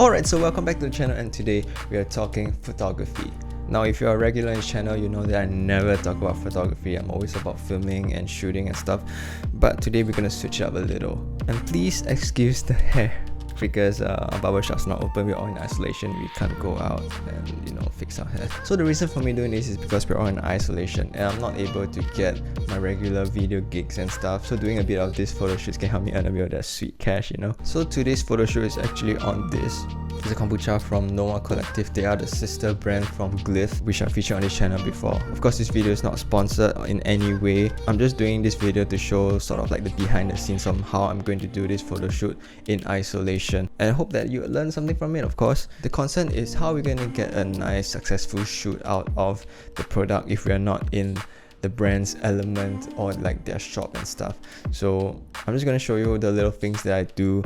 Alright, so welcome back to the channel, and today we are talking photography. Now, if you're a regular in the channel, you know that I never talk about photography. I'm always about filming and shooting and stuff. But today we're gonna switch it up a little. And please excuse the hair, because our barbershop's not open. We're all in isolation. We can't go out and fix our hair. So the reason for me doing this is because we're all in isolation and I'm not able to get my regular video gigs and stuff. So doing a bit of this photo shoots can help me earn a bit of that sweet cash, So today's photo shoot is actually on this. It's a kombucha from Noah Collective. They are the sister brand from Glyph, which I featured on this channel before. Of course, this video is not sponsored in any way. I'm just doing this video to show sort of like the behind the scenes of how I'm going to do this photo shoot in isolation. And I hope that you learn something from it, of course. The concern is how we're going to get a nice, successful shoot out of the product if we are not in the brand's element or like their shop and stuff. So I'm just going to show you the little things that I do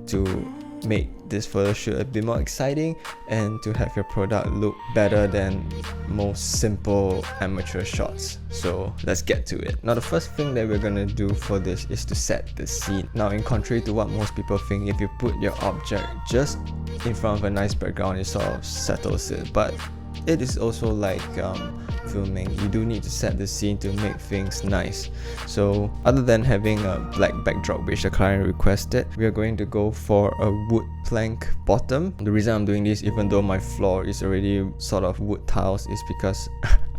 to make this photo shoot a bit more exciting and to have your product look better than most simple amateur shots. So let's get to it. Now, the first thing that we're gonna do for this is to set the scene. Now, in contrary to what most people think, if you put your object just in front of a nice background, it sort of settles it. But it is also like filming. You do need to set the scene to make things nice. So other than having a black backdrop, which the client requested, we are going to go for a wood plank bottom. The reason I'm doing this, even though my floor is already sort of wood tiles, is because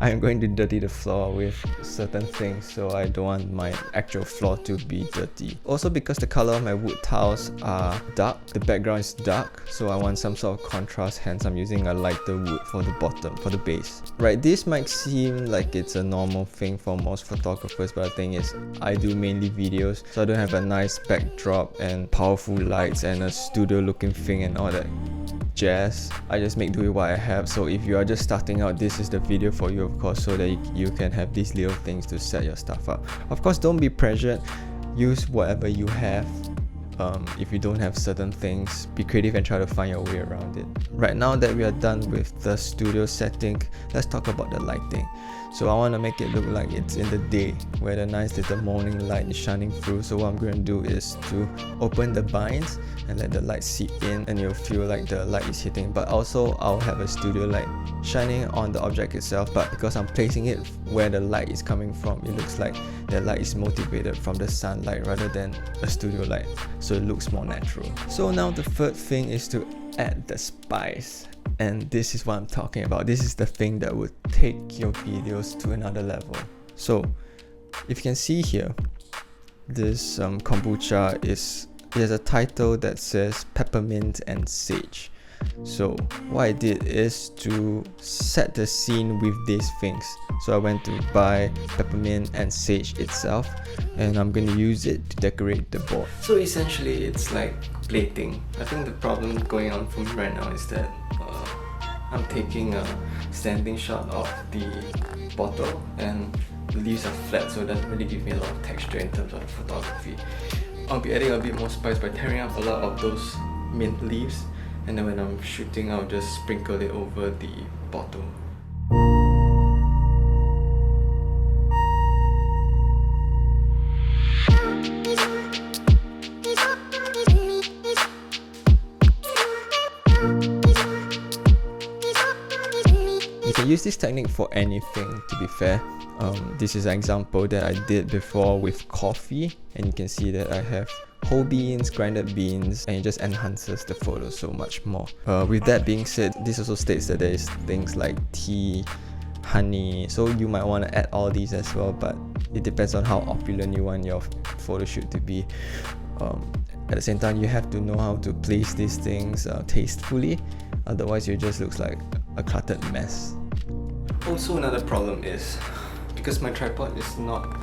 I'm going to dirty the floor with certain things, so I don't want my actual floor to be dirty. Also, because the color of my wood tiles are dark, the background is dark, so I want some sort of contrast, hence I'm using a lighter wood for the bottom, for the base. Right, this might seem like it's a normal thing for most photographers, but the thing is, I do mainly videos, so I don't have a nice backdrop and powerful lights and a studio looking thing and all that jazz. I just make do with what I have. So if you are just starting out, this is the video for you, of course, so that you can have these little things to set your stuff up. Of course, don't be pressured. Use whatever you have. If you don't have certain things, be creative and try to find your way around it. Right now that we are done with the studio setting, let's talk about the lighting. So I want to make it look like it's in the day, where the nice little morning light is shining through. So what I'm going to do is to open the blinds and let the light seep in, and you'll feel like the light is hitting. But also I'll have a studio light shining on the object itself, but because I'm placing it where the light is coming from, it looks like the light is motivated from the sunlight rather than a studio light, so it looks more natural. So now the third thing is to add the spice. And this is what I'm talking about. This is the thing that would take your videos to another level. So if you can see here, this kombucha it has a title that says peppermint and sage. So what I did is to set the scene with these things. So I went to buy peppermint and sage itself, and I'm going to use it to decorate the board. So essentially it's like plating. I think the problem going on for me right now is that I'm taking a standing shot of the bottle and the leaves are flat, so it doesn't really give me a lot of texture in terms of photography. I'll be adding a bit more spice by tearing up a lot of those mint leaves, and then when I'm shooting, I'll just sprinkle it over the bottle. You can use this technique for anything, to be fair. This is an example that I did before with coffee, and you can see that I have whole beans, grinded beans, and it just enhances the photo so much more. With that being said, this also states that there is things like tea, honey, so you might want to add all these as well, but it depends on how opulent you want your photo shoot to be. At the same time, you have to know how to place these things tastefully, otherwise it just looks like a cluttered mess. Also, another problem is because my tripod is not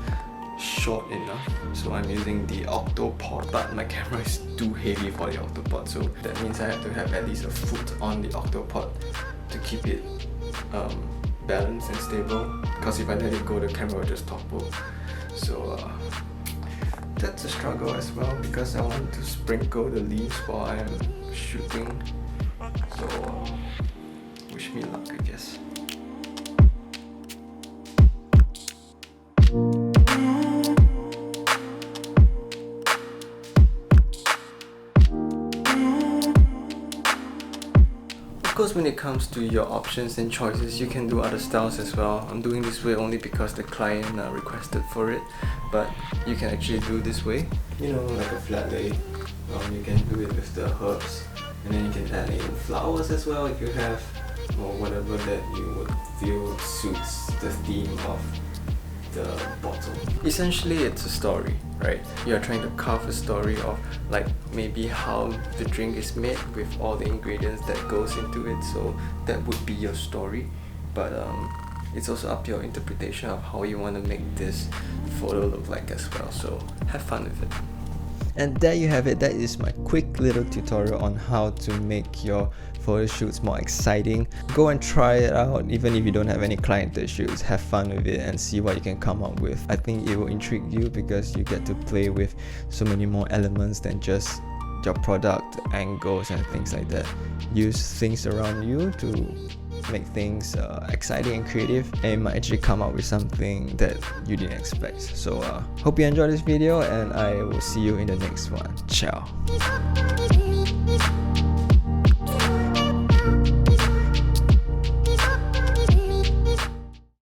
short enough, so I'm using the octopod, but my camera is too heavy for the octopod, so that means I have to have at least a foot on the octopod to keep it balanced and stable, because if I let it go, the camera will just topple. So that's a struggle as well, because I want to sprinkle the leaves while I'm shooting. So wish me luck, I guess. course, when it comes to your options and choices, you can do other styles as well. I'm doing this way only because the client requested for it, but you can actually do this way, you know, like a flat lay. You can do it with the herbs, and then you can add in flowers as well if you have, or whatever that you would feel suits the theme of the bottle. Essentially, it's a story, right? You're trying to carve a story of like maybe how the drink is made with all the ingredients that goes into it, so that would be your story. But it's also up to your interpretation of how you want to make this photo look like as well, so have fun with it. And there you have it. That is my quick little tutorial on how to make your photo shoots more exciting. Go and try it out, even if you don't have any client shoots. Have fun with it and see what you can come up with. I think it will intrigue you because you get to play with so many more elements than just your product, angles and things like that. Use things around you to make things exciting and creative, and you might actually come up with something that you didn't expect. So hope you enjoyed this video, and I will see you in the next one. Ciao.